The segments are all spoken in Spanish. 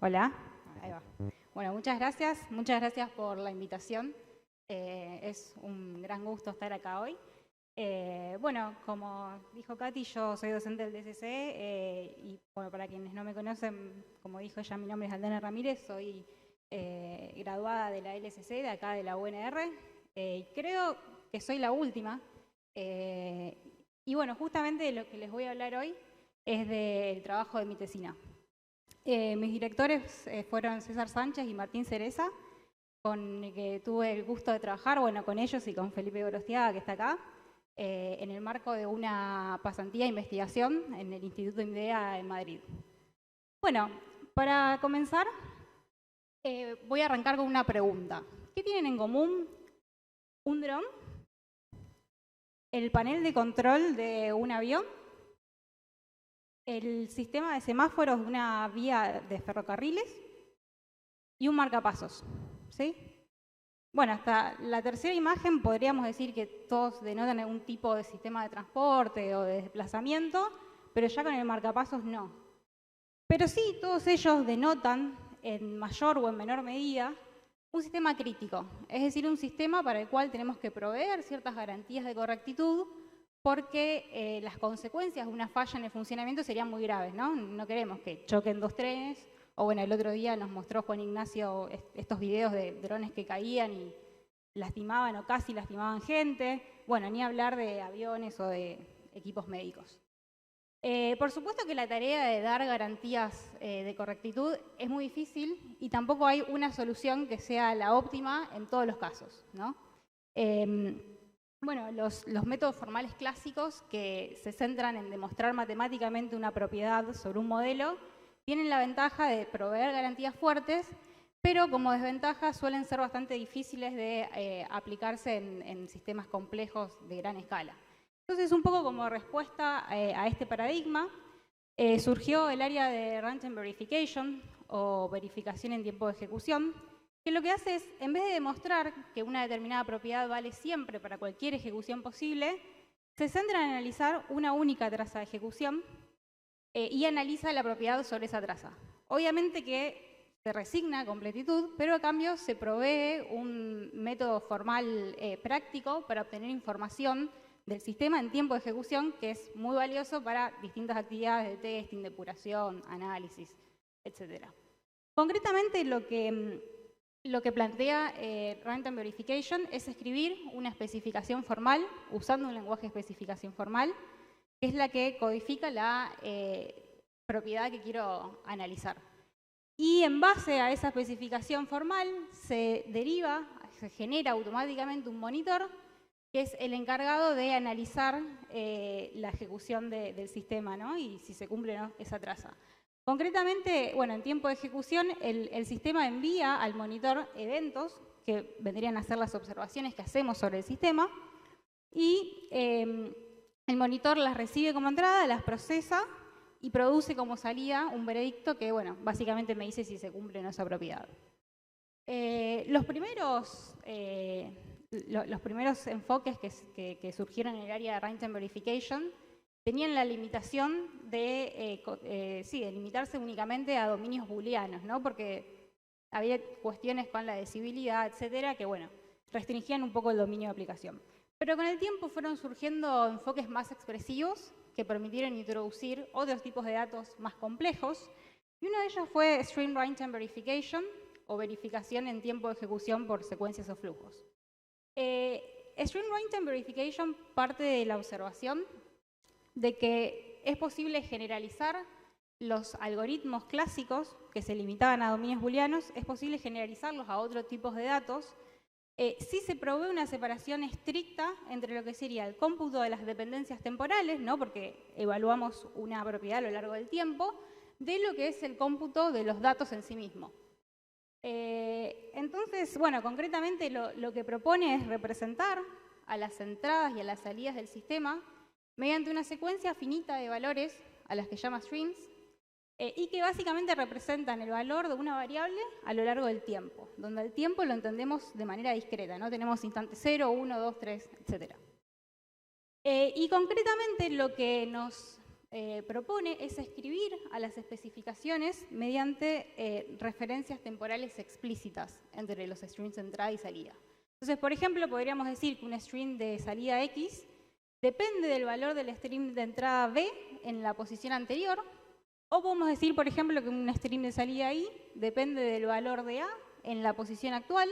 Hola. Ahí va. Bueno, muchas gracias por la invitación. Es un gran gusto estar acá hoy. Bueno, como dijo Katy, yo soy docente del DCC y bueno, para quienes no me conocen, como dijo ella, mi nombre es Aldana Ramírez, soy graduada de la LSC, de acá de la UNR. Creo que soy la última. Y bueno, justamente lo que les voy a hablar hoy es del trabajo de mi tesina. Mis directores fueron César Sánchez y Martín Cereza, con el que tuve el gusto de trabajar, bueno, con ellos y con Felipe Gorostiaga, que está acá, en el marco de una pasantía de investigación en el Instituto IMDEA en Madrid. Bueno, para comenzar, voy a arrancar con una pregunta. ¿Qué tienen en común un dron, el panel de control de un avión, el sistema de semáforos de una vía de ferrocarriles y un marcapasos? ¿Sí? Bueno, hasta la tercera imagen podríamos decir que todos denotan algún tipo de sistema de transporte o de desplazamiento, pero ya con el marcapasos no. Pero sí, todos ellos denotan, en mayor o en menor medida, un sistema crítico, es decir, un sistema para el cual tenemos que proveer ciertas garantías de correctitud porque las consecuencias de una falla en el funcionamiento serían muy graves, ¿no? No queremos que choquen dos trenes, o bueno, el otro día nos mostró Juan Ignacio estos videos de drones que caían y lastimaban o casi lastimaban gente, bueno, ni hablar de aviones o de equipos médicos. Por supuesto que la tarea de dar garantías de correctitud es muy difícil y tampoco hay una solución que sea la óptima en todos los casos, ¿no? Bueno, los métodos formales clásicos que se centran en demostrar matemáticamente una propiedad sobre un modelo tienen la ventaja de proveer garantías fuertes, pero como desventaja suelen ser bastante difíciles de aplicarse en sistemas complejos de gran escala. Entonces, un poco como respuesta a este paradigma, surgió el área de Runtime Verification, o verificación en tiempo de ejecución, que lo que hace es, en vez de demostrar que una determinada propiedad vale siempre para cualquier ejecución posible, se centra en analizar una única traza de ejecución y analiza la propiedad sobre esa traza. Obviamente que se resigna a completitud, pero a cambio se provee un método formal práctico para obtener información del sistema en tiempo de ejecución, que es muy valioso para distintas actividades de testing, depuración, análisis, etc. Concretamente, lo que plantea Runtime Verification es escribir una especificación formal, usando un lenguaje de especificación formal, que es la que codifica la propiedad que quiero analizar. Y en base a esa especificación formal se genera automáticamente un monitor que es el encargado de analizar la ejecución del sistema, ¿no? Y si se cumple o no esa traza. Concretamente, bueno, en tiempo de ejecución, el sistema envía al monitor eventos, que vendrían a ser las observaciones que hacemos sobre el sistema, y el monitor las recibe como entrada, las procesa y produce como salida un veredicto que, bueno, básicamente me dice si se cumple o no esa propiedad. Los primeros enfoques que surgieron en el área de Runtime Verification tenían la limitación de limitarse únicamente a dominios booleanos, ¿no? Porque había cuestiones con la decibilidad, etcétera, que, bueno, restringían un poco el dominio de aplicación. Pero con el tiempo fueron surgiendo enfoques más expresivos que permitieron introducir otros tipos de datos más complejos, y uno de ellos fue Stream Runtime Verification, o verificación en tiempo de ejecución por secuencias o flujos. Stream Runtime Verification parte de la observación de que es posible generalizar los algoritmos clásicos que se limitaban a dominios booleanos, es posible generalizarlos a otros tipos de datos si se provee una separación estricta entre lo que sería el cómputo de las dependencias temporales, ¿no? Porque evaluamos una propiedad a lo largo del tiempo, de lo que es el cómputo de los datos en sí mismo. Entonces, bueno, concretamente lo que propone es representar a las entradas y a las salidas del sistema mediante una secuencia finita de valores a las que llama streams y que básicamente representan el valor de una variable a lo largo del tiempo, donde el tiempo lo entendemos de manera discreta, ¿no? Tenemos instante 0, 1, 2, 3, etc. Y concretamente lo que nos propone es escribir a las especificaciones mediante referencias temporales explícitas entre los streams de entrada y salida. Entonces, por ejemplo, podríamos decir que un stream de salida X depende del valor del stream de entrada B en la posición anterior, o podemos decir, por ejemplo, que un stream de salida Y depende del valor de A en la posición actual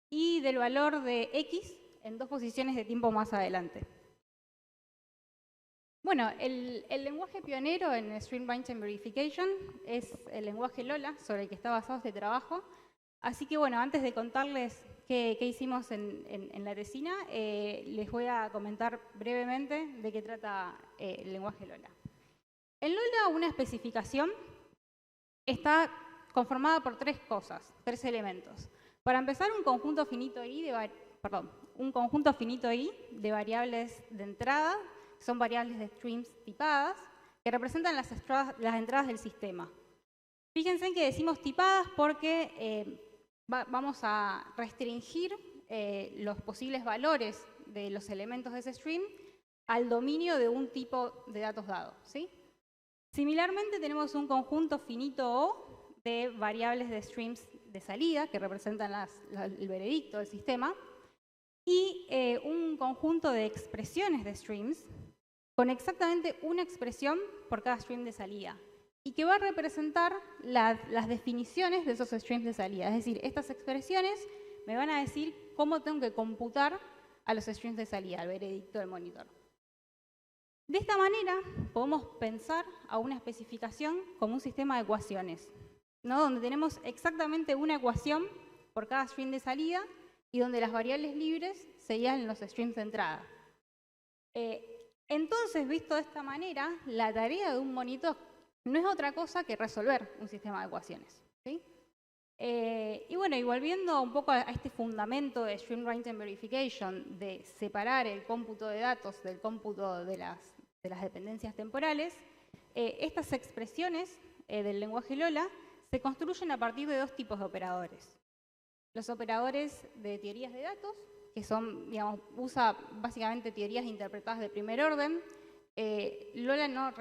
y del valor de X en 2 posiciones de tiempo más adelante. Bueno, el lenguaje pionero en Stream Runtime Verification es el lenguaje Lola, sobre el que está basado este trabajo. Así que bueno, antes de contarles qué hicimos en la tesina, les voy a comentar brevemente de qué trata el lenguaje Lola. En Lola, una especificación está conformada por 3 cosas, 3 elementos. Para empezar, un conjunto finito I de variables de entrada, son variables de streams tipadas, que representan las entradas del sistema. Fíjense en que decimos tipadas porque vamos a restringir los posibles valores de los elementos de ese stream al dominio de un tipo de datos dado, ¿sí? Similarmente, tenemos un conjunto finito O de variables de streams de salida, que representan el veredicto del sistema, y un conjunto de expresiones de streams con exactamente una expresión por cada stream de salida, y que va a representar las definiciones de esos streams de salida. Es decir, estas expresiones me van a decir cómo tengo que computar a los streams de salida, al veredicto del monitor. De esta manera, podemos pensar a una especificación como un sistema de ecuaciones, ¿no? Donde tenemos exactamente una ecuación por cada stream de salida y donde las variables libres serían los streams de entrada. Entonces, visto de esta manera, la tarea de un monitor no es otra cosa que resolver un sistema de ecuaciones, ¿sí? Y bueno, y volviendo un poco a este fundamento de Stream Runtime Verification, de separar el cómputo de datos del cómputo de las dependencias temporales, estas expresiones del lenguaje Lola se construyen a partir de 2 tipos de operadores. Los operadores de teorías de datos, que son, digamos, usa básicamente teorías interpretadas de primer orden. Lola no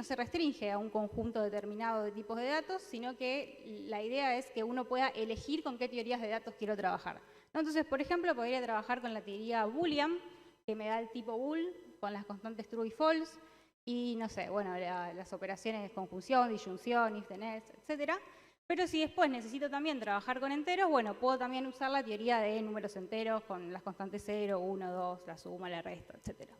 se restringe a un conjunto determinado de tipos de datos, sino que la idea es que uno pueda elegir con qué teorías de datos quiero trabajar. Entonces, por ejemplo, podría trabajar con la teoría Boolean, que me da el tipo bool con las constantes true y false, y no sé, bueno, las operaciones de conjunción, disyunción, if then else, etc. Pero si después necesito también trabajar con enteros, bueno, puedo también usar la teoría de números enteros con las constantes 0, 1, 2, la suma, la resta, etc.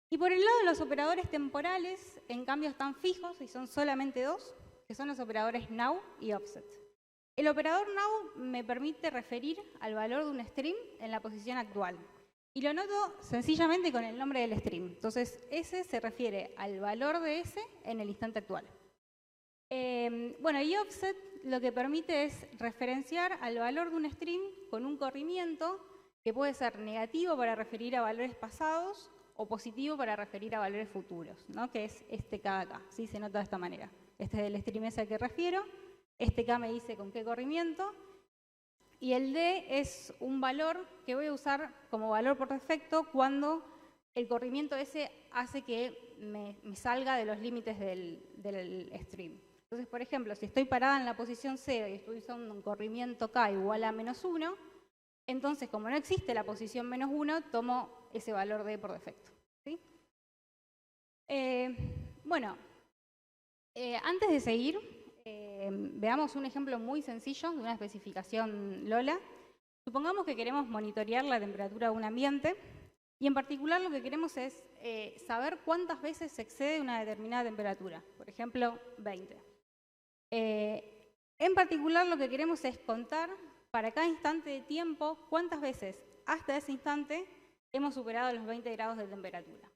Y por el lado de los operadores temporales, en cambio están fijos y son solamente 2, que son los operadores now y offset. El operador now me permite referir al valor de un stream en la posición actual. Y lo noto sencillamente con el nombre del stream. Entonces, S se refiere al valor de S en el instante actual. Bueno, y offset lo que permite es referenciar al valor de un stream con un corrimiento que puede ser negativo para referir a valores pasados o positivo para referir a valores futuros, ¿no? Que es este K acá, ¿sí? Se nota de esta manera. Este es el stream S al que refiero, este K me dice con qué corrimiento, y el D es un valor que voy a usar como valor por defecto cuando el corrimiento S hace que me salga de los límites del stream. Entonces, por ejemplo, si estoy parada en la posición 0 y estoy usando un corrimiento K igual a -1, entonces, como no existe la posición -1, tomo ese valor D por defecto, ¿sí? Bueno, antes de seguir, veamos un ejemplo muy sencillo de una especificación Lola. Supongamos que queremos monitorear la temperatura de un ambiente y en particular lo que queremos es saber cuántas veces se excede una determinada temperatura, por ejemplo, 20. En particular lo que queremos es contar para cada instante de tiempo cuántas veces hasta ese instante hemos superado los 20 grados de temperatura.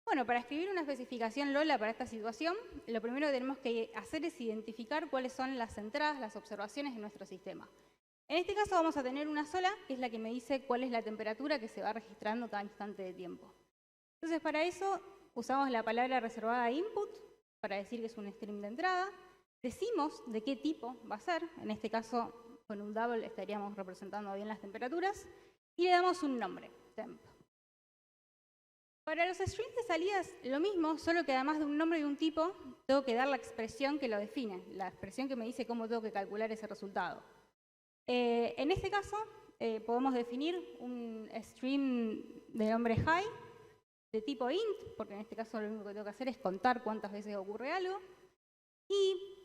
Bueno, para escribir una especificación Lola para esta situación, lo primero que tenemos que hacer es identificar cuáles son las entradas, las observaciones de nuestro sistema. En este caso vamos a tener una sola, que es la que me dice cuál es la temperatura que se va registrando cada instante de tiempo. Entonces, para eso usamos la palabra reservada input, para decir que es un stream de entrada. Decimos de qué tipo va a ser, en este caso con un double estaríamos representando bien las temperaturas, y le damos un nombre, temp. Para los strings de salidas, lo mismo, solo que además de un nombre y un tipo, tengo que dar la expresión que lo define, la expresión que me dice cómo tengo que calcular ese resultado. En este caso, podemos definir un string de nombre high, de tipo int, porque en este caso lo único que tengo que hacer es contar cuántas veces ocurre algo. Y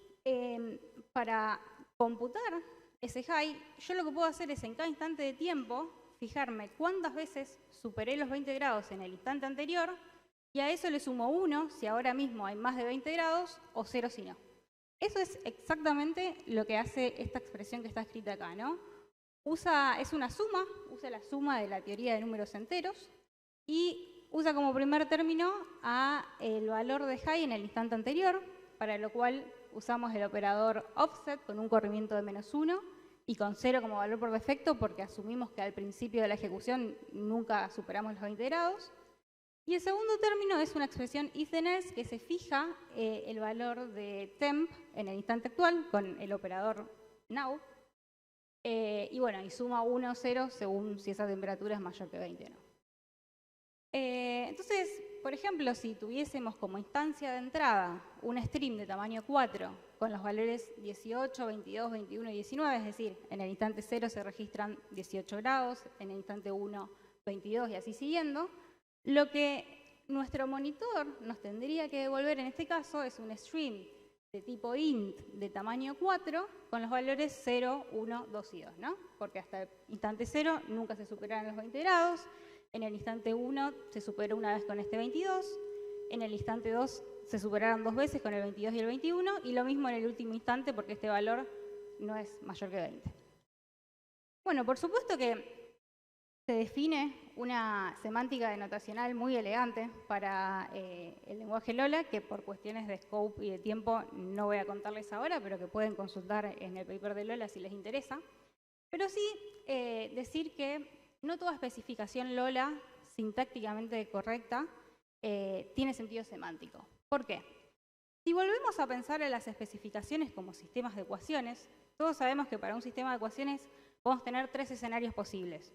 para computar ese high, yo lo que puedo hacer es en cada instante de tiempo fijarme cuántas veces superé los 20 grados en el instante anterior y a eso le sumo 1 si ahora mismo hay más de 20 grados o 0 si no. Eso es exactamente lo que hace esta expresión que está escrita acá, ¿no? Es una suma, usa la suma de la teoría de números enteros y usa como primer término el valor de high en el instante anterior, para lo cual usamos el operador offset con un corrimiento de -1 y con 0 como valor por defecto porque asumimos que al principio de la ejecución nunca superamos los 20 grados. Y el segundo término es una expresión if then else que se fija el valor de temp en el instante actual con el operador now. Y bueno, y suma 1 o 0 según si esa temperatura es mayor que 20 o no. Entonces, por ejemplo, si tuviésemos como instancia de entrada un string de tamaño 4 con los valores 18, 22, 21 y 19, es decir, en el instante 0 se registran 18 grados, en el instante 1, 22 y así siguiendo, lo que nuestro monitor nos tendría que devolver en este caso es un string de tipo int de tamaño 4 con los valores 0, 1, 2 y 2, ¿no? Porque hasta el instante 0 nunca se superan los 20 grados, en el instante 1 se superó una vez con este 22, en el instante 2 se superaron 2 veces con el 22 y el 21, y lo mismo en el último instante porque este valor no es mayor que 20. Bueno, por supuesto que se define una semántica denotacional muy elegante para el lenguaje Lola, que por cuestiones de scope y de tiempo no voy a contarles ahora, pero que pueden consultar en el paper de Lola si les interesa. Pero sí decir que no toda especificación Lola sintácticamente correcta tiene sentido semántico. ¿Por qué? Si volvemos a pensar en las especificaciones como sistemas de ecuaciones, todos sabemos que para un sistema de ecuaciones podemos tener 3 escenarios posibles.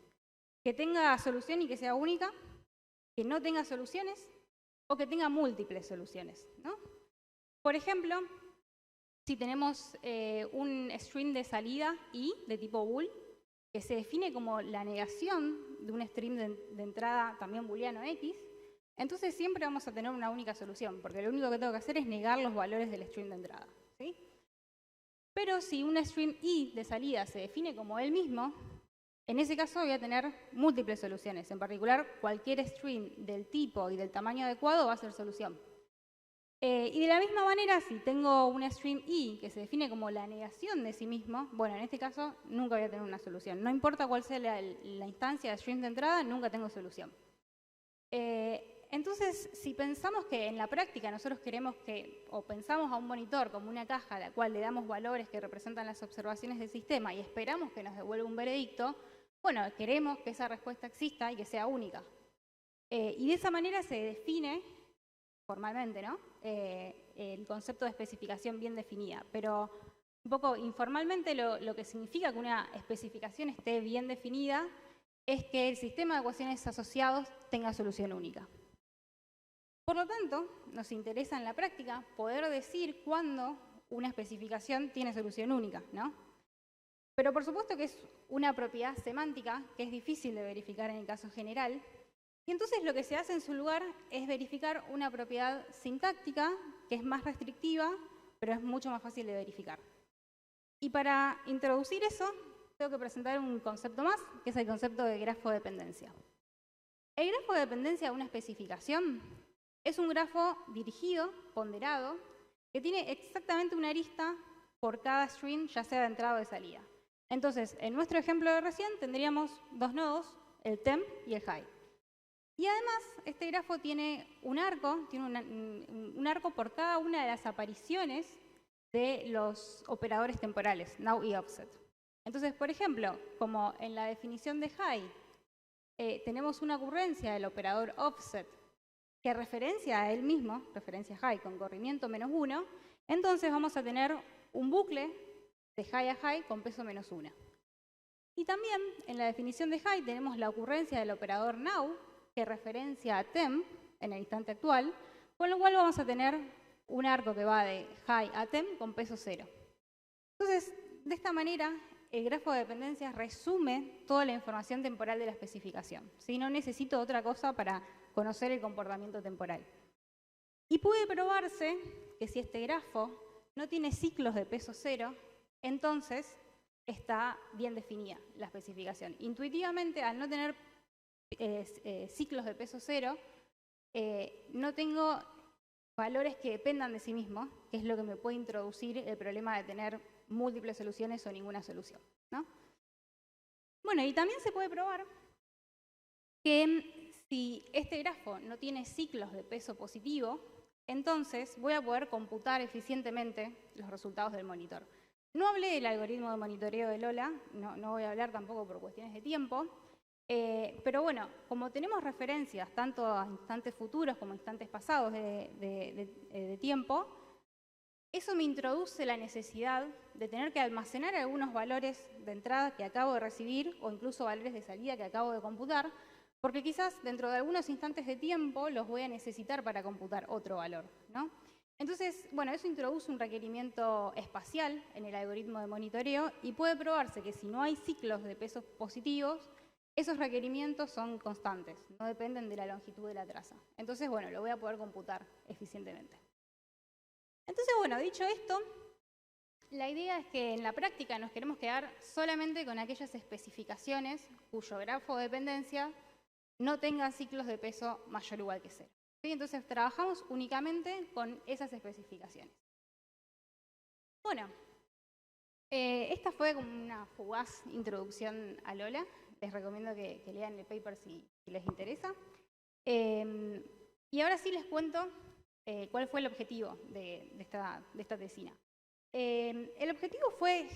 Que tenga solución y que sea única, que no tenga soluciones o que tenga múltiples soluciones, ¿no? Por ejemplo, si tenemos un string de salida i de tipo bool, que se define como la negación de un string de entrada también booleano x, entonces siempre vamos a tener una única solución, porque lo único que tengo que hacer es negar los valores del string de entrada, ¿sí? Pero si un string i de salida se define como él mismo, en ese caso voy a tener múltiples soluciones. En particular, cualquier string del tipo y del tamaño adecuado va a ser solución. Y de la misma manera, si tengo un string i que se define como la negación de sí mismo, bueno, en este caso nunca voy a tener una solución. No importa cuál sea la instancia de string de entrada, nunca tengo solución. Entonces, si pensamos que en la práctica nosotros queremos o pensamos a un monitor como una caja a la cual le damos valores que representan las observaciones del sistema y esperamos que nos devuelva un veredicto, bueno, queremos que esa respuesta exista y que sea única. Y de esa manera se define formalmente, ¿no? El concepto de especificación bien definida. Pero un poco informalmente lo que significa que una especificación esté bien definida es que el sistema de ecuaciones asociados tenga solución única. Por lo tanto, nos interesa en la práctica poder decir cuándo una especificación tiene solución única, ¿no? Pero por supuesto que es una propiedad semántica que es difícil de verificar en el caso general. Y entonces lo que se hace en su lugar es verificar una propiedad sintáctica que es más restrictiva, pero es mucho más fácil de verificar. Y para introducir eso, tengo que presentar un concepto más, que es el concepto de grafo de dependencia. El grafo de dependencia de una especificación es un grafo dirigido, ponderado, que tiene exactamente una arista por cada string, ya sea de entrada o de salida. Entonces, en nuestro ejemplo de recién tendríamos 2 nodos, el temp y el high. Y además, este grafo tiene un arco, un arco por cada una de las apariciones de los operadores temporales, now y offset. Entonces, por ejemplo, como en la definición de high, tenemos una ocurrencia del operador offset que referencia a él mismo, referencia high con corrimiento -1, entonces vamos a tener un bucle de high a high con peso -1. Y también en la definición de high tenemos la ocurrencia del operador now, que referencia a temp en el instante actual, con lo cual vamos a tener un arco que va de high a temp con peso 0. Entonces, de esta manera, el grafo de dependencias resume toda la información temporal de la especificación. ¿Sí? No necesito otra cosa para conocer el comportamiento temporal. Y puede probarse que si este grafo no tiene ciclos de peso 0, entonces está bien definida la especificación. Intuitivamente, al no tener ciclos de peso 0, no tengo valores que dependan de sí mismos, que es lo que me puede introducir el problema de tener múltiples soluciones o ninguna solución, ¿no? Bueno, y también se puede probar que si este grafo no tiene ciclos de peso positivo, entonces voy a poder computar eficientemente los resultados del monitor. No hablé del algoritmo de monitoreo de Lola, no voy a hablar tampoco por cuestiones de tiempo, pero bueno, como tenemos referencias tanto a instantes futuros como a instantes pasados de tiempo, eso me introduce la necesidad de tener que almacenar algunos valores de entrada que acabo de recibir o incluso valores de salida que acabo de computar, porque quizás dentro de algunos instantes de tiempo los voy a necesitar para computar otro valor, ¿no? Entonces, bueno, eso introduce un requerimiento espacial en el algoritmo de monitoreo y puede probarse que si no hay ciclos de pesos positivos, esos requerimientos son constantes, no dependen de la longitud de la traza. Entonces, bueno, lo voy a poder computar eficientemente. Entonces, bueno, dicho esto, la idea es que en la práctica nos queremos quedar solamente con aquellas especificaciones cuyo grafo de dependencia no tenga ciclos de peso mayor o igual que 0. ¿Sí? Entonces, trabajamos únicamente con esas especificaciones. Bueno, esta fue como una fugaz introducción a Lola. Les recomiendo que lean el paper si les interesa. Y ahora sí les cuento cuál fue el objetivo de esta tesina. El objetivo fue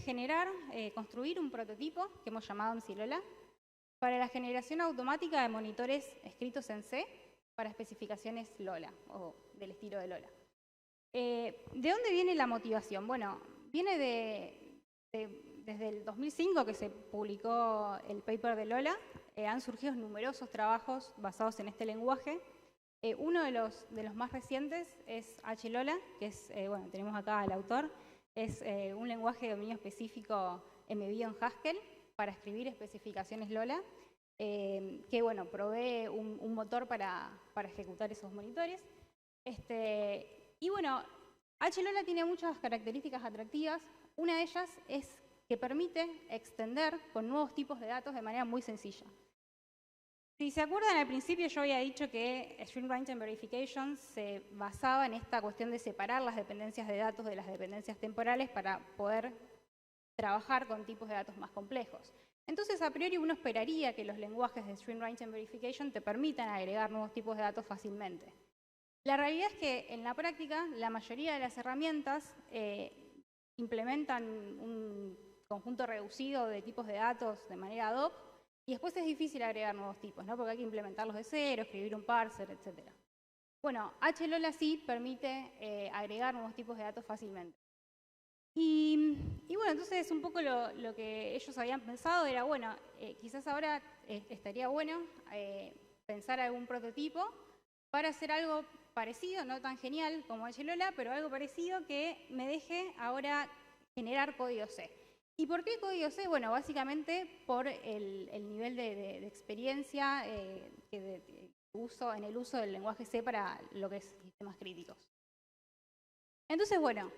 construir un prototipo que hemos llamado MC-Lola para la generación automática de monitores escritos en C para especificaciones Lola o del estilo de Lola. ¿De dónde viene la motivación? Bueno, viene desde el 2005 que se publicó el paper de Lola, han surgido numerosos trabajos basados en este lenguaje. Uno de los más recientes es HLola, que es, bueno, tenemos acá al autor, es un lenguaje de dominio específico embebido en Haskell para escribir especificaciones Lola, que, bueno, provee un motor para ejecutar esos monitores. Y, bueno, HLola tiene muchas características atractivas. Una de ellas es que permite extender con nuevos tipos de datos de manera muy sencilla. Si se acuerdan, al principio yo había dicho que String Runtime Verification se basaba en esta cuestión de separar las dependencias de datos de las dependencias temporales para poder trabajar con tipos de datos más complejos. Entonces, a priori, uno esperaría que los lenguajes de String Runtime Verification te permitan agregar nuevos tipos de datos fácilmente. La realidad es que en la práctica, la mayoría de las herramientas implementan un conjunto reducido de tipos de datos de manera ad hoc, y después es difícil agregar nuevos tipos, ¿no? Porque hay que implementarlos de cero, escribir un parser, etc. Bueno, HLola sí permite agregar nuevos tipos de datos fácilmente. Y bueno, entonces un poco lo que ellos habían pensado era, bueno, quizás ahora estaría bueno pensar algún prototipo para hacer algo parecido, no tan genial como HLola, pero algo parecido que me deje ahora generar código C. ¿Y por qué código C? Bueno, básicamente por el nivel de experiencia en el uso del lenguaje C para lo que es sistemas críticos. Entonces, bueno,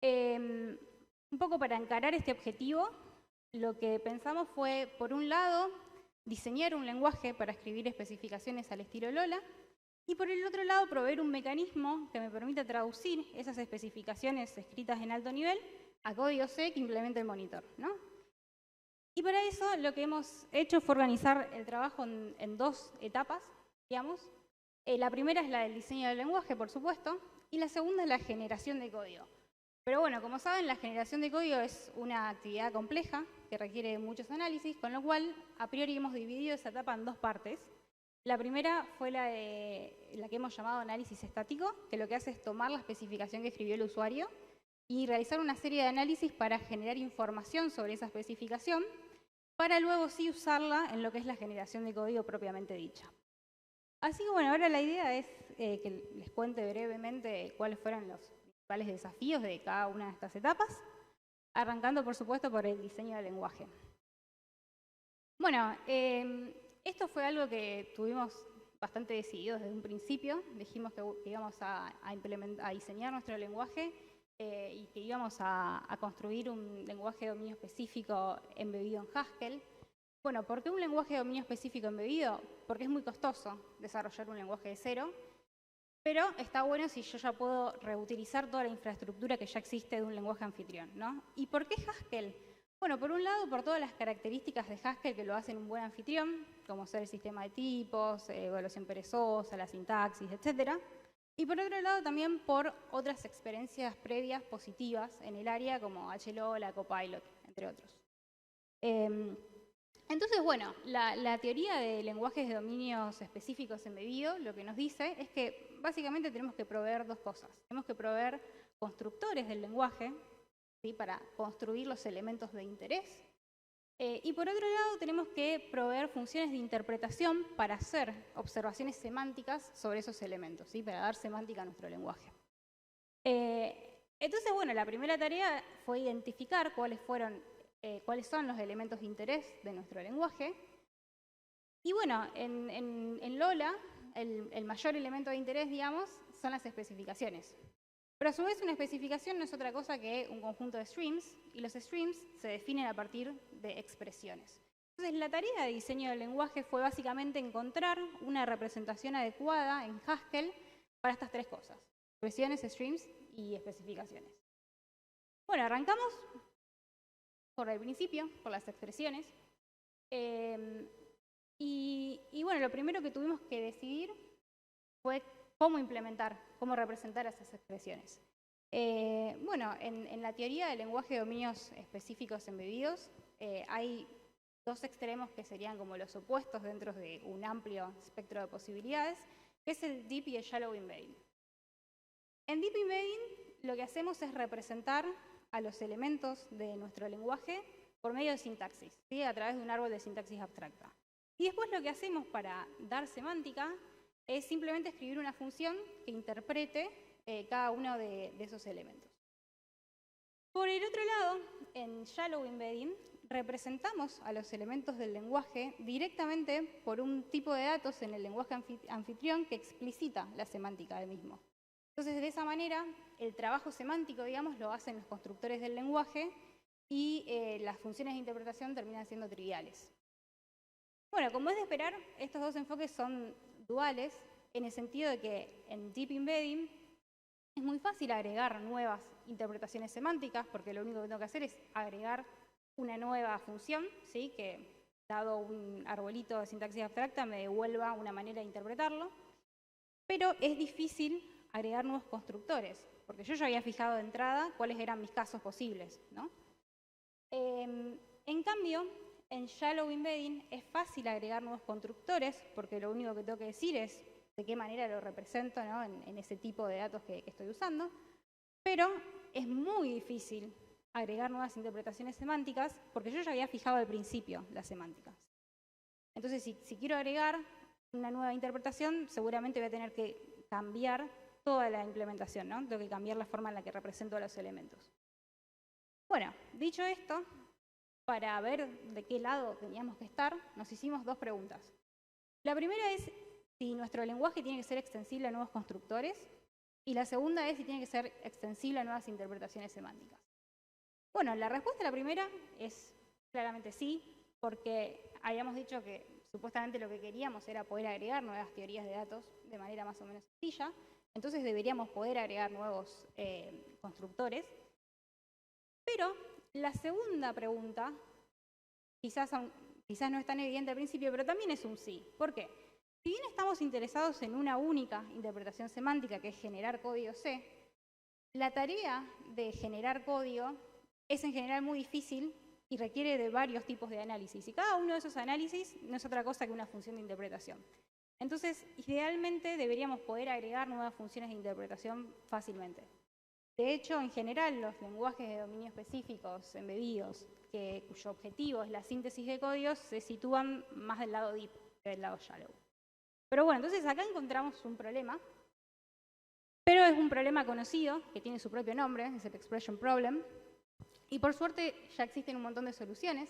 un poco para encarar este objetivo, lo que pensamos fue, por un lado, diseñar un lenguaje para escribir especificaciones al estilo Lola, y por el otro lado, proveer un mecanismo que me permita traducir esas especificaciones escritas en alto nivel a código C que implemente el monitor, ¿no? Y para eso lo que hemos hecho fue organizar el trabajo en dos etapas, digamos. La primera es la del diseño del lenguaje, por supuesto, y la segunda es la generación de código. Pero bueno, como saben, la generación de código es una actividad compleja que requiere muchos análisis, con lo cual, a priori, hemos dividido esa etapa en dos partes. La primera fue la que hemos llamado análisis estático, que lo que hace es tomar la especificación que escribió el usuario y realizar una serie de análisis para generar información sobre esa especificación, para luego sí usarla en lo que es la generación de código propiamente dicha. Así que bueno, ahora la idea es que les cuente brevemente cuáles fueron los principales desafíos de cada una de estas etapas, arrancando por supuesto por el diseño del lenguaje. Bueno, esto fue algo que tuvimos bastante decidido desde un principio. Dijimos que íbamos a diseñar nuestro lenguaje y que íbamos a construir un lenguaje de dominio específico embebido en Haskell. Bueno, ¿por qué un lenguaje de dominio específico embebido? Porque es muy costoso desarrollar un lenguaje de cero, pero está bueno si yo ya puedo reutilizar toda la infraestructura que ya existe de un lenguaje anfitrión, ¿no? ¿Y por qué Haskell? Bueno, por un lado, por todas las características de Haskell que lo hacen un buen anfitrión, como ser el sistema de tipos, evaluación perezosa, la sintaxis, etc. Y por otro lado, también por otras experiencias previas positivas en el área, como HLO, Copilot, entre otros. Entonces, bueno, la teoría de lenguajes de dominios específicos embebidos lo que nos dice es que básicamente tenemos que proveer dos cosas. Tenemos que proveer constructores del lenguaje, ¿sí?, para construir los elementos de interés. Y por otro lado, tenemos que proveer funciones de interpretación para hacer observaciones semánticas sobre esos elementos, ¿sí?, para dar semántica a nuestro lenguaje. Entonces, bueno, la primera tarea fue identificar cuáles son los elementos de interés de nuestro lenguaje. Y bueno, en Lola, el mayor elemento de interés, digamos, son las especificaciones. Pero a su vez una especificación no es otra cosa que un conjunto de streams, y los streams se definen a partir de expresiones. Entonces la tarea de diseño del lenguaje fue básicamente encontrar una representación adecuada en Haskell para estas tres cosas: expresiones, streams y especificaciones. Bueno, arrancamos por el principio, por las expresiones. Y bueno, lo primero que tuvimos que decidir fue cómo implementar, cómo representar esas expresiones. Bueno, en la teoría del lenguaje de dominios específicos embebidos, hay dos extremos que serían como los opuestos dentro de un amplio espectro de posibilidades, que es el deep y el shallow embedding. En deep embedding lo que hacemos es representar a los elementos de nuestro lenguaje por medio de sintaxis, ¿sí?, a través de un árbol de sintaxis abstracta. Y después lo que hacemos para dar semántica es simplemente escribir una función que interprete cada uno de esos elementos. Por el otro lado, en Shallow Embedding, representamos a los elementos del lenguaje directamente por un tipo de datos en el lenguaje anfitrión que explicita la semántica del mismo. Entonces, de esa manera, el trabajo semántico, digamos, lo hacen los constructores del lenguaje y las funciones de interpretación terminan siendo triviales. Bueno, como es de esperar, estos dos enfoques son duales en el sentido de que en Deep Embedding es muy fácil agregar nuevas interpretaciones semánticas, porque lo único que tengo que hacer es agregar una nueva función, ¿sí?, que dado un arbolito de sintaxis abstracta me devuelva una manera de interpretarlo. Pero es difícil agregar nuevos constructores, porque yo ya había fijado de entrada cuáles eran mis casos posibles, ¿no? En cambio, en Shallow Embedding es fácil agregar nuevos constructores, porque lo único que tengo que decir es de qué manera lo represento, ¿no?, en ese tipo de datos que estoy usando. Pero es muy difícil agregar nuevas interpretaciones semánticas, porque yo ya había fijado al principio las semánticas. Entonces, si quiero agregar una nueva interpretación, seguramente voy a tener que cambiar toda la implementación, ¿no? Tengo que cambiar la forma en la que represento los elementos. Bueno, dicho esto, para ver de qué lado teníamos que estar, nos hicimos dos preguntas. La primera es si nuestro lenguaje tiene que ser extensible a nuevos constructores, y la segunda es si tiene que ser extensible a nuevas interpretaciones semánticas. Bueno, la respuesta a la primera es claramente sí, porque habíamos dicho que supuestamente lo que queríamos era poder agregar nuevas teorías de datos de manera más o menos sencilla, entonces deberíamos poder agregar nuevos constructores. Pero la segunda pregunta, quizás no es tan evidente al principio, pero también es un sí. ¿Por qué? Si bien estamos interesados en una única interpretación semántica, que es generar código C, la tarea de generar código es en general muy difícil y requiere de varios tipos de análisis. Y cada uno de esos análisis no es otra cosa que una función de interpretación. Entonces, idealmente deberíamos poder agregar nuevas funciones de interpretación fácilmente. De hecho, en general, los lenguajes de dominio específicos embebidos, cuyo objetivo es la síntesis de códigos, se sitúan más del lado deep que del lado shallow. Pero bueno, entonces acá encontramos un problema, pero es un problema conocido, que tiene su propio nombre, es el expression problem, y por suerte ya existen un montón de soluciones,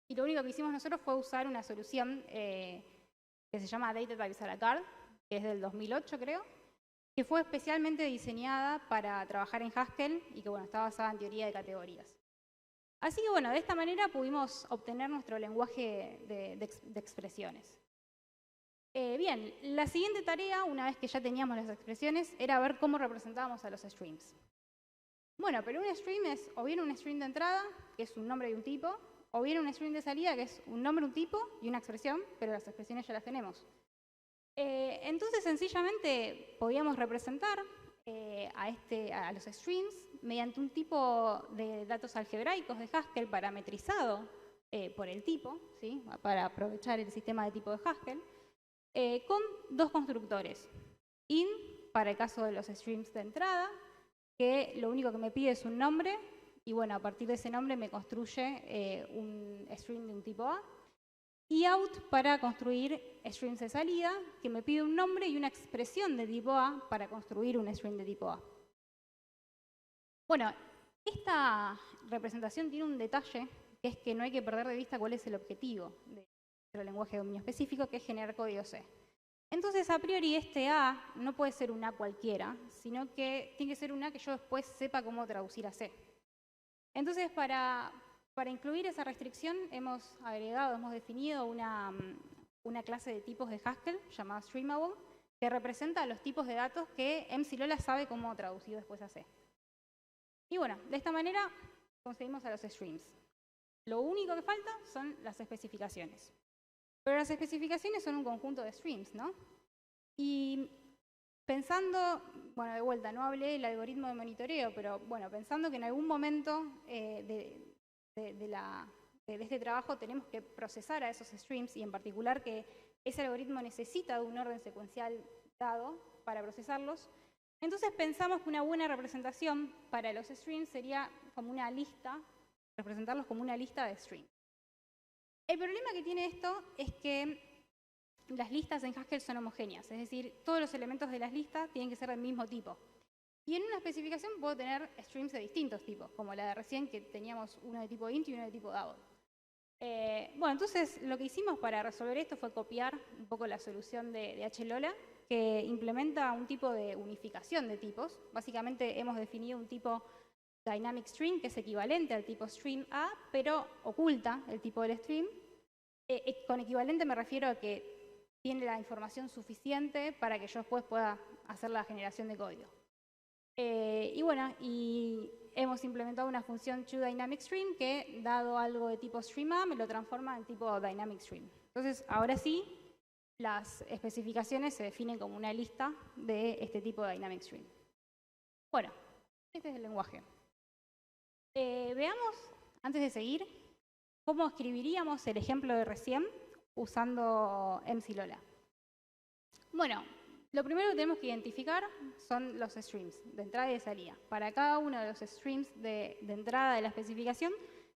y lo único que hicimos nosotros fue usar una solución que se llama Dated by Salakar, que es del 2008 creo, que fue especialmente diseñada para trabajar en Haskell y que bueno, está basada en teoría de categorías. Así que bueno, de esta manera pudimos obtener nuestro lenguaje de expresiones. Bien, la siguiente tarea, una vez que ya teníamos las expresiones, era ver cómo representábamos a los streams. Bueno, pero un stream es o bien un stream de entrada, que es un nombre y un tipo, o bien un stream de salida, que es un nombre, un tipo y una expresión, pero las expresiones ya las tenemos. Entonces, sencillamente, podíamos representar a los streams mediante un tipo de datos algebraicos de Haskell parametrizado por el tipo, ¿sí? Para aprovechar el sistema de tipo de Haskell, con dos constructores. In, para el caso de los streams de entrada, que lo único que me pide es un nombre, y bueno, a partir de ese nombre me construye un string de un tipo A. Y out para construir strings de salida, que me pide un nombre y una expresión de tipo A para construir un string de tipo A. Bueno, esta representación tiene un detalle, que es que no hay que perder de vista cuál es el objetivo de nuestro lenguaje de dominio específico, que es generar código C. Entonces, a priori, este A no puede ser un A cualquiera, sino que tiene que ser un A que yo después sepa cómo traducir a C. Entonces, para incluir esa restricción, hemos definido una clase de tipos de Haskell llamada Streamable, que representa los tipos de datos que mClola sabe cómo traducir después a C. Y bueno, de esta manera conseguimos a los streams. Lo único que falta son las especificaciones. Pero las especificaciones son un conjunto de streams, ¿no? Y pensando, bueno, de vuelta, no hablé del algoritmo de monitoreo, pero bueno, pensando que en algún momento de este trabajo tenemos que procesar a esos streams y en particular que ese algoritmo necesita de un orden secuencial dado para procesarlos, entonces pensamos que una buena representación para los streams sería como una lista, representarlos como una lista de streams. El problema que tiene esto es que las listas en Haskell son homogéneas, es decir, todos los elementos de las listas tienen que ser del mismo tipo. Y en una especificación puedo tener streams de distintos tipos, como la de recién que teníamos uno de tipo int y uno de tipo double. Bueno, entonces lo que hicimos para resolver esto fue copiar un poco la solución de HLola, que implementa un tipo de unificación de tipos. Básicamente hemos definido un tipo dynamic string que es equivalente al tipo stream A, pero oculta el tipo del stream. Con equivalente me refiero a que tiene la información suficiente para que yo después pueda hacer la generación de código. Y bueno, y hemos implementado una función toDynamicStream que, dado algo de tipo streamA, me lo transforma en tipo dynamicstream. Entonces, ahora sí, las especificaciones se definen como una lista de este tipo de dynamicstream. Bueno, este es el lenguaje. Veamos, antes de seguir, cómo escribiríamos el ejemplo de recién usando mClola. Bueno, lo primero que tenemos que identificar son los streams de entrada y de salida. Para cada uno de los streams de entrada de la especificación,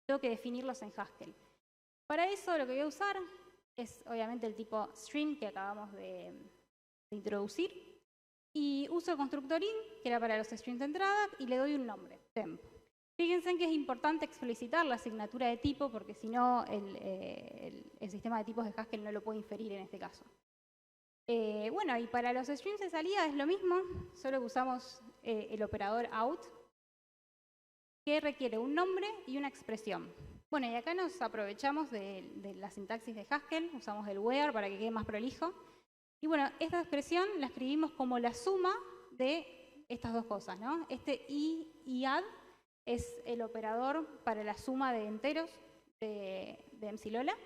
tengo que definirlos en Haskell. Para eso lo que voy a usar es obviamente el tipo stream que acabamos de introducir. Y uso el constructor in, que era para los streams de entrada, y le doy un nombre, temp. Fíjense en que es importante explicitar la asignatura de tipo, porque si no, el sistema de tipos de Haskell no lo puede inferir en este caso. Bueno, y para los streams de salida es lo mismo, solo que usamos el operador out, que requiere un nombre y una expresión. Bueno, y acá nos aprovechamos de la sintaxis de Haskell, usamos el where para que quede más prolijo. Y bueno, esta expresión la escribimos como la suma de estas dos cosas, ¿no? Este y add es el operador para la suma de enteros de mClola.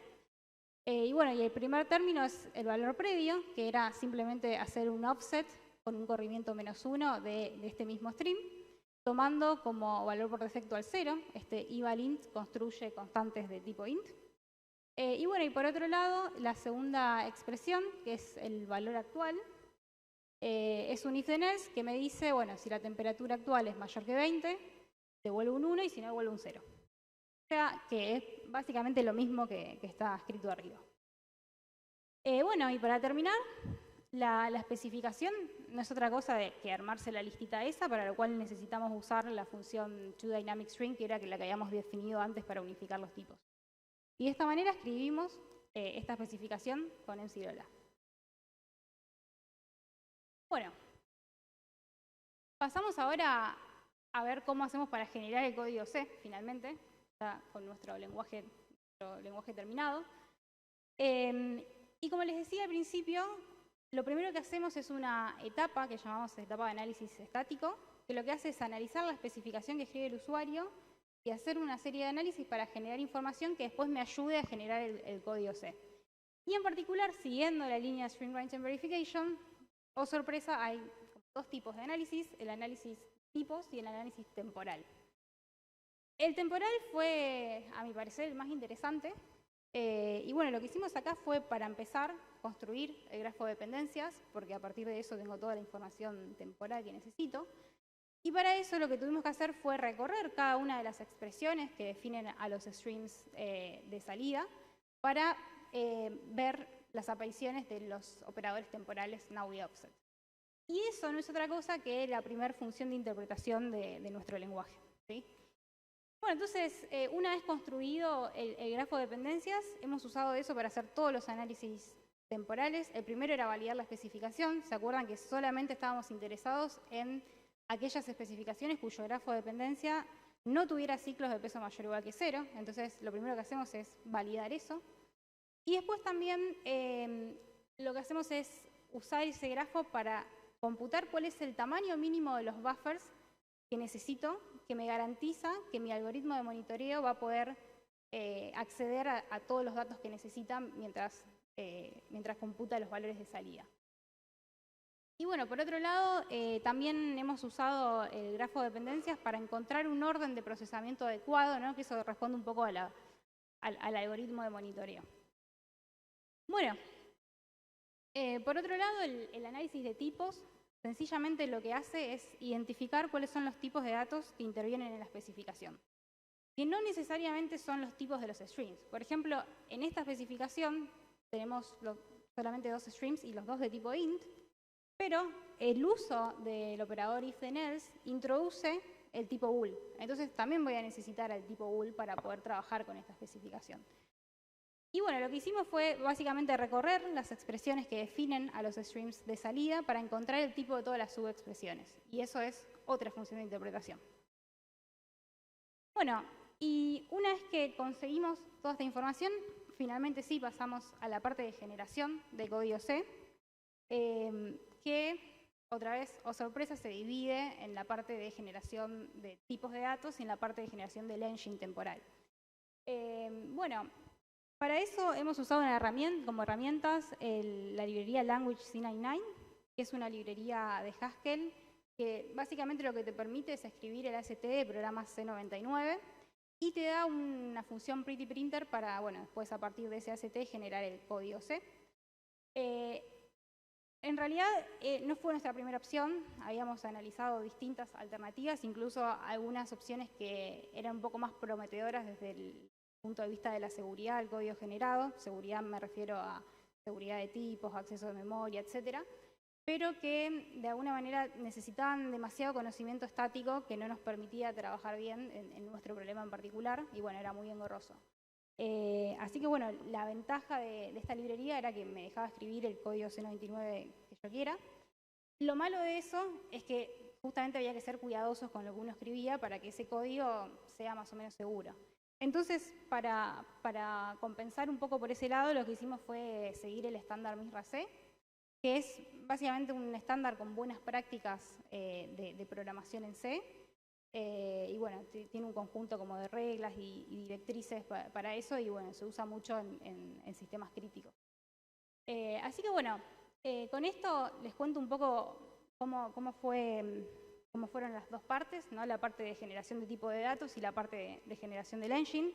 Y bueno, y el primer término es el valor previo, que era simplemente hacer un offset con un corrimiento -1 de este mismo stream, tomando como valor por defecto al 0. Este eval_int construye constantes de tipo int. Y bueno, y por otro lado, la segunda expresión, que es el valor actual, es un if-then-else que me dice, bueno, si la temperatura actual es mayor que 20, devuelvo un 1 y si no, devuelvo un 0. O sea, que es básicamente lo mismo que está escrito arriba. Bueno, y para terminar, La especificación no es otra cosa que armarse la listita esa, para lo cual necesitamos usar la función toDynamicString, que era la que habíamos definido antes para unificar los tipos. Y de esta manera escribimos esta especificación con mClola. Bueno, pasamos ahora a ver cómo hacemos para generar el código C, finalmente, ya con nuestro lenguaje terminado. Y como les decía al principio, lo primero que hacemos es una etapa que llamamos etapa de análisis estático, que lo que hace es analizar la especificación que escribe el usuario y hacer una serie de análisis para generar información que después me ayude a generar el código C. Y en particular, siguiendo la línea String Range and Verification, oh sorpresa, hay dos tipos de análisis, el análisis tipos y el análisis temporal. El temporal fue, a mi parecer, el más interesante. Y bueno, lo que hicimos acá fue, para empezar, construir el grafo de dependencias, porque a partir de eso tengo toda la información temporal que necesito. Y para eso lo que tuvimos que hacer fue recorrer cada una de las expresiones que definen a los streams de salida para ver las apariciones de los operadores temporales now y offset. Y eso no es otra cosa que la primera función de interpretación de nuestro lenguaje, ¿sí? Bueno, entonces, una vez construido el grafo de dependencias, hemos usado eso para hacer todos los análisis temporales. El primero era validar la especificación. ¿Se acuerdan que solamente estábamos interesados en aquellas especificaciones cuyo grafo de dependencia no tuviera ciclos de peso mayor o igual que 0? Entonces, lo primero que hacemos es validar eso. Y después también lo que hacemos es usar ese grafo para computar cuál es el tamaño mínimo de los buffers que necesito, que me garantiza que mi algoritmo de monitoreo va a poder acceder a todos los datos que necesita mientras computa los valores de salida. Y bueno, por otro lado, también hemos usado el grafo de dependencias para encontrar un orden de procesamiento adecuado, ¿no? Que eso responde un poco al algoritmo de monitoreo. Bueno, por otro lado, el análisis de tipos sencillamente lo que hace es identificar cuáles son los tipos de datos que intervienen en la especificación, que no necesariamente son los tipos de los streams. Por ejemplo, en esta especificación tenemos solamente dos streams y los dos de tipo int, pero el uso del operador if then else introduce el tipo bool. Entonces también voy a necesitar el tipo bool para poder trabajar con esta especificación. Y bueno, lo que hicimos fue básicamente recorrer las expresiones que definen a los streams de salida para encontrar el tipo de todas las subexpresiones. Y eso es otra función de interpretación. Bueno, y una vez que conseguimos toda esta información, finalmente sí pasamos a la parte de generación de código C, que otra vez, oh sorpresa, se divide en la parte de generación de tipos de datos y en la parte de generación del engine temporal. Bueno, para eso hemos usado como herramientas la librería Language C99, que es una librería de Haskell, que básicamente lo que te permite es escribir el AST de programas C99 y te da una función prettyprinter para, bueno, después a partir de ese AST generar el código C. En realidad no fue nuestra primera opción, habíamos analizado distintas alternativas, incluso algunas opciones que eran un poco más prometedoras desde el punto de vista de la seguridad del código generado. Seguridad me refiero a seguridad de tipos, acceso de memoria, etcétera, pero que de alguna manera necesitaban demasiado conocimiento estático que no nos permitía trabajar bien en nuestro problema en particular, y bueno, era muy engorroso. Así que bueno, la ventaja de esta librería era que me dejaba escribir el código C99 que yo quiera. Lo malo de eso es que justamente había que ser cuidadosos con lo que uno escribía para que ese código sea más o menos seguro. Entonces, para compensar un poco por ese lado, lo que hicimos fue seguir el estándar MISRA-C, que es básicamente un estándar con buenas prácticas de programación en C. Y bueno, tiene un conjunto como de reglas y directrices para eso, y bueno, se usa mucho en sistemas críticos. Así que bueno, con esto les cuento un poco cómo fueron las dos partes, ¿no? La parte de generación de tipo de datos y la parte de generación del engine.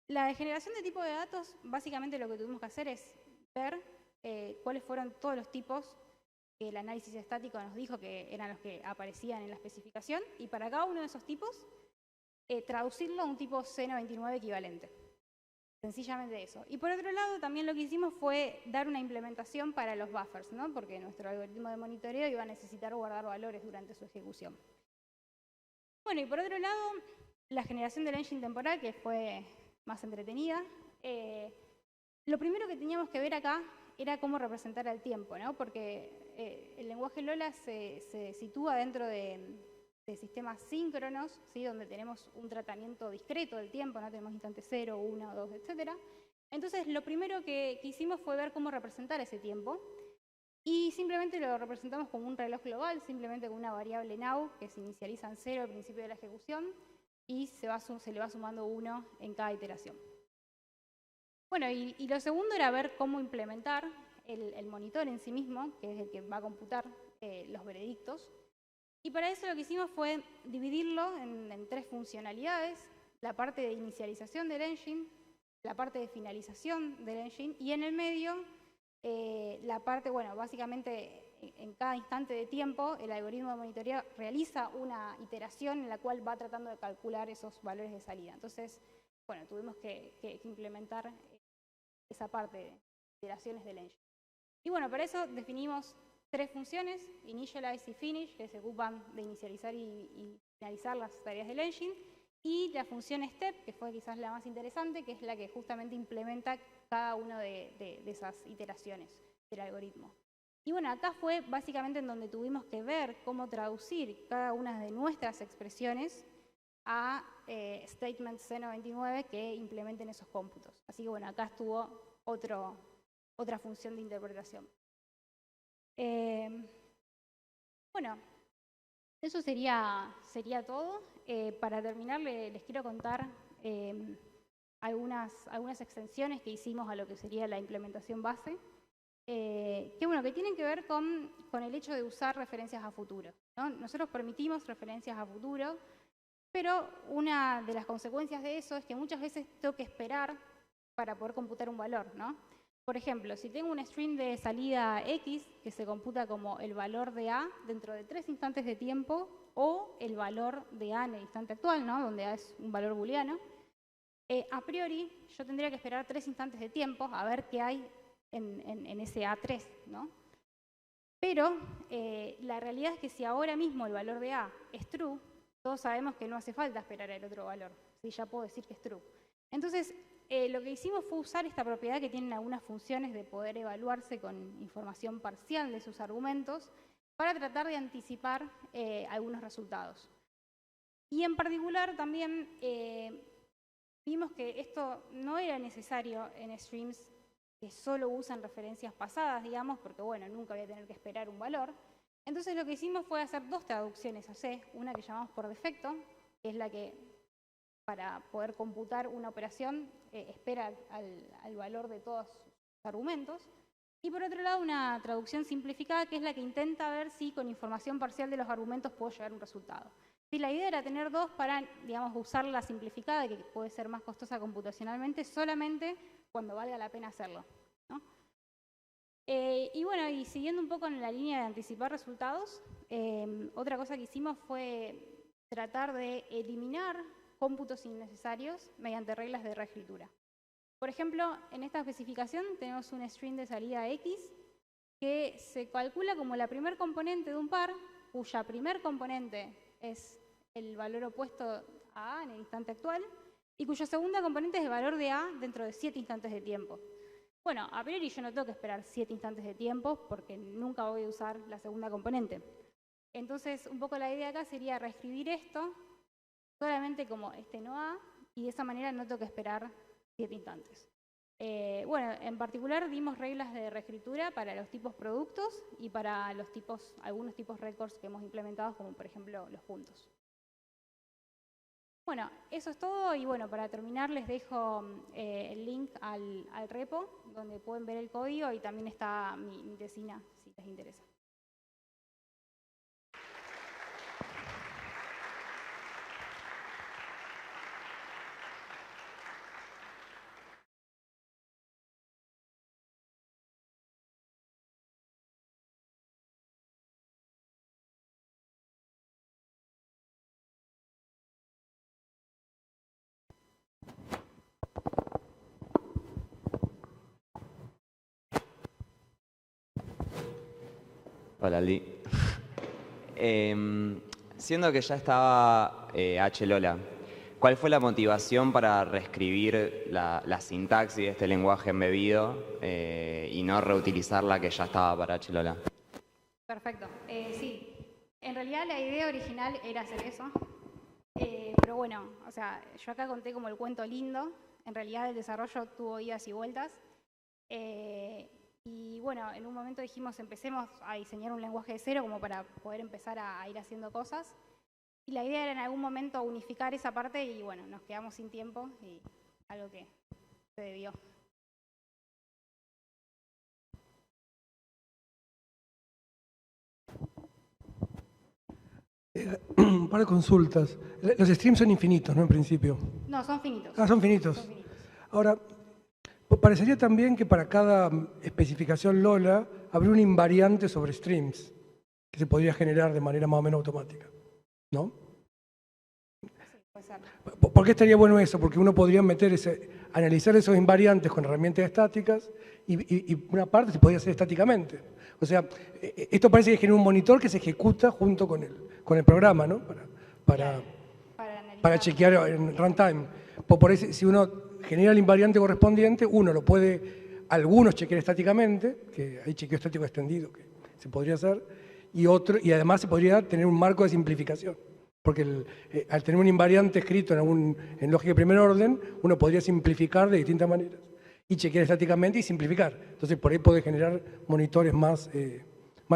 La de generación de tipo de datos, básicamente lo que tuvimos que hacer es ver cuáles fueron todos los tipos que el análisis estático nos dijo que eran los que aparecían en la especificación, y para cada uno de esos tipos traducirlo a un tipo C99 equivalente. Sencillamente eso. Y por otro lado, también lo que hicimos fue dar una implementación para los buffers, ¿no? Porque nuestro algoritmo de monitoreo iba a necesitar guardar valores durante su ejecución. Bueno, y por otro lado, la generación del engine temporal, que fue más entretenida. Lo primero que teníamos que ver acá era cómo representar el tiempo, ¿no? Porque el lenguaje Lola se sitúa dentro de sistemas síncronos, ¿sí? Donde tenemos un tratamiento discreto del tiempo, no tenemos instantes 0, 1, 2, etc. Entonces, lo primero que hicimos fue ver cómo representar ese tiempo. Y simplemente lo representamos como un reloj global, simplemente con una variable now que se inicializa en 0 al principio de la ejecución y se le va sumando 1 en cada iteración. Bueno, y lo segundo era ver cómo implementar el monitor en sí mismo, que es el que va a computar los veredictos. Y para eso lo que hicimos fue dividirlo en 3 funcionalidades: la parte de inicialización del engine, la parte de finalización del engine y en el medio la parte, bueno, básicamente en cada instante de tiempo el algoritmo de monitoreo realiza una iteración en la cual va tratando de calcular esos valores de salida. Entonces, bueno, tuvimos que implementar esa parte de iteraciones del engine. Y bueno, para eso definimos 3 funciones, initialize y finish, que se ocupan de inicializar y finalizar las tareas del engine, y la función step, que fue quizás la más interesante, que es la que justamente implementa cada una de esas iteraciones del algoritmo. Y bueno, acá fue básicamente en donde tuvimos que ver cómo traducir cada una de nuestras expresiones a statements C99 que implementen esos cómputos. Así que bueno, acá estuvo otra función de interpretación. Bueno, eso sería todo. Para terminar, les quiero contar algunas extensiones que hicimos a lo que sería la implementación base, que tienen que ver con el hecho de usar referencias a futuro, ¿no? Nosotros permitimos referencias a futuro, pero una de las consecuencias de eso es que muchas veces tengo que esperar para poder computar un valor, ¿no? Por ejemplo, si tengo un string de salida X que se computa como el valor de A dentro de 3 instantes de tiempo o el valor de A en el instante actual, ¿no? Donde A es un valor booleano, a priori yo tendría que esperar 3 instantes de tiempo a ver qué hay en ese A3, ¿no? Pero la realidad es que si ahora mismo el valor de A es true, todos sabemos que no hace falta esperar el otro valor, ¿sí? Ya puedo decir que es true. Entonces, lo que hicimos fue usar esta propiedad que tienen algunas funciones de poder evaluarse con información parcial de sus argumentos para tratar de anticipar algunos resultados. Y en particular también vimos que esto no era necesario en streams que solo usan referencias pasadas, digamos, porque bueno, nunca voy a tener que esperar un valor. Entonces lo que hicimos fue hacer 2 traducciones a C, una que llamamos por defecto, que es la que para poder computar una operación espera al valor de todos los argumentos, y por otro lado una traducción simplificada, que es la que intenta ver si con información parcial de los argumentos puedo llegar a un resultado. Sí, la idea era tener 2 para, digamos, usar la simplificada, que puede ser más costosa computacionalmente, solamente cuando valga la pena hacerlo, ¿no? Y bueno, y siguiendo un poco en la línea de anticipar resultados, otra cosa que hicimos fue tratar de eliminar cómputos innecesarios mediante reglas de reescritura. Por ejemplo, en esta especificación tenemos un string de salida X que se calcula como la primer componente de un par, cuya primer componente es el valor opuesto a A en el instante actual, y cuya segunda componente es el valor de A dentro de 7 instantes de tiempo. Bueno, a priori yo no tengo que esperar 7 instantes de tiempo porque nunca voy a usar la segunda componente. Entonces, un poco la idea acá sería reescribir esto solamente como este no A, y de esa manera no tengo que esperar 7 instantes. Bueno, en particular dimos reglas de reescritura para los tipos productos y para algunos tipos records que hemos implementado, como por ejemplo los puntos. Bueno, eso es todo, y bueno, para terminar les dejo el link al repo, donde pueden ver el código, y también está mi tesina, si les interesa. Hola, Lee. Siendo que ya estaba HLola, ¿cuál fue la motivación para reescribir la sintaxis de este lenguaje embebido y no reutilizar la que ya estaba para HLola? Perfecto. Sí, en realidad la idea original era hacer eso, pero bueno, o sea, yo acá conté como el cuento lindo, en realidad el desarrollo tuvo idas y vueltas, y bueno, en un momento dijimos empecemos a diseñar un lenguaje de cero como para poder empezar a ir haciendo cosas, y la idea era en algún momento unificar esa parte y bueno, nos quedamos sin tiempo y algo que se debió. Un par de consultas. Los streams son infinitos, ¿no? En principio. No, son finitos. Ah, son finitos. Son finitos. Ahora, parecería también que para cada especificación Lola habría un invariante sobre streams que se podría generar de manera más o menos automática, ¿no? Sí, puede ser. ¿Por qué estaría bueno eso? Porque uno podría analizar esos invariantes con herramientas estáticas y una parte se podría hacer estáticamente. O sea, esto parece que genera un monitor que se ejecuta junto con el programa, ¿no? Para chequear en runtime. Por eso, si uno genera el invariante correspondiente, uno lo puede, algunos chequear estáticamente, que hay chequeo estático extendido que se podría hacer, y además se podría tener un marco de simplificación. Porque al tener un invariante escrito en lógica de primer orden, uno podría simplificar de distintas maneras y chequear estáticamente y simplificar. Entonces, por ahí puede generar monitores más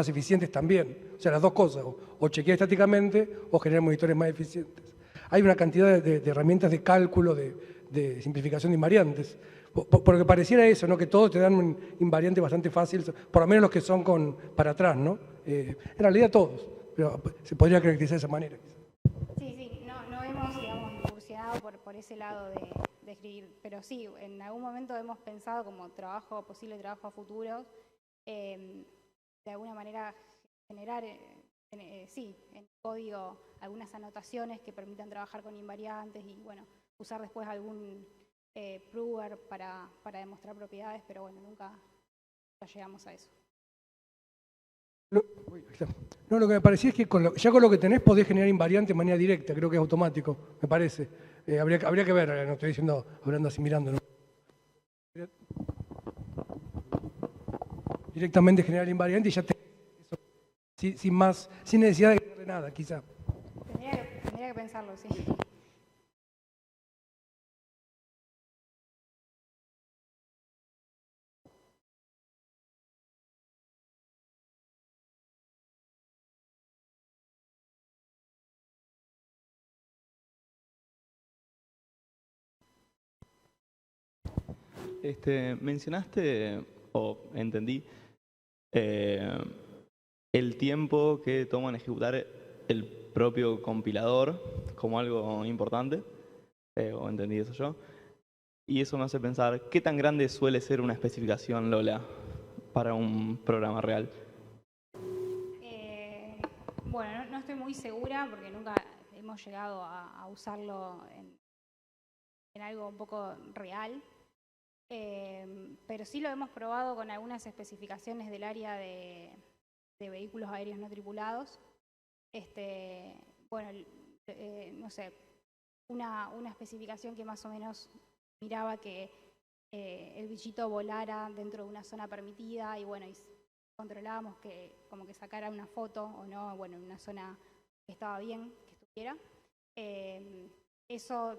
eficientes también. O sea, las dos cosas, o chequear estáticamente o generar monitores más eficientes. Hay una cantidad de herramientas de cálculo, de simplificación de invariantes. Porque pareciera eso, ¿no? Que todos te dan un invariante bastante fácil, por lo menos los que son para atrás, ¿no? En realidad todos, pero se podría caracterizar de esa manera. Sí, no hemos, digamos, incursionado por ese lado de escribir, pero sí, en algún momento hemos pensado como posible trabajo a futuro, de alguna manera generar, sí, en código algunas anotaciones que permitan trabajar con invariantes y, bueno, usar después algún prover para demostrar propiedades, pero bueno, nunca llegamos a eso. No, lo que me parecía es que ya con lo que tenés podés generar invariantes de manera directa, creo que es automático, me parece. Habría que ver, no estoy diciendo, hablando así, mirando, ¿no? Directamente generar el invariante y ya tenés eso, sin necesidad de agregarle nada, quizá. Tendría que pensarlo, sí. Mencionaste, o entendí, el tiempo que toma en ejecutar el propio compilador como algo importante, o entendí eso yo, y eso me hace pensar, ¿qué tan grande suele ser una especificación Lola para un programa real? Bueno, no estoy muy segura porque nunca hemos llegado a usarlo en algo un poco real, pero sí lo hemos probado con algunas especificaciones del área de vehículos aéreos no tripulados. Bueno, no sé, una especificación que más o menos miraba que el bichito volara dentro de una zona permitida y bueno, y controlábamos que como que sacara una foto o no, bueno, en una zona que estaba bien, que estuviera. Eso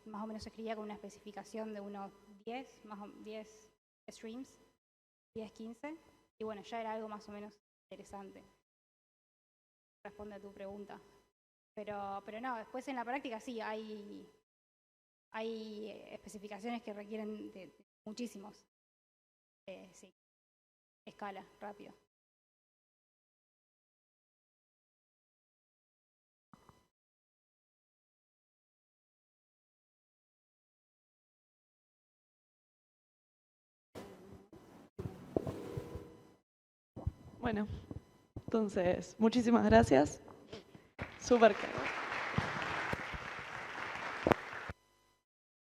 más o menos se escribía con una especificación de unos 10 streams, 10, 15, y bueno, ya era algo más o menos interesante. Responde a tu pregunta. Pero no, después en la práctica sí, hay especificaciones que requieren de muchísimos. Sí, escala, rápido. Bueno, entonces, muchísimas gracias. Súper claro.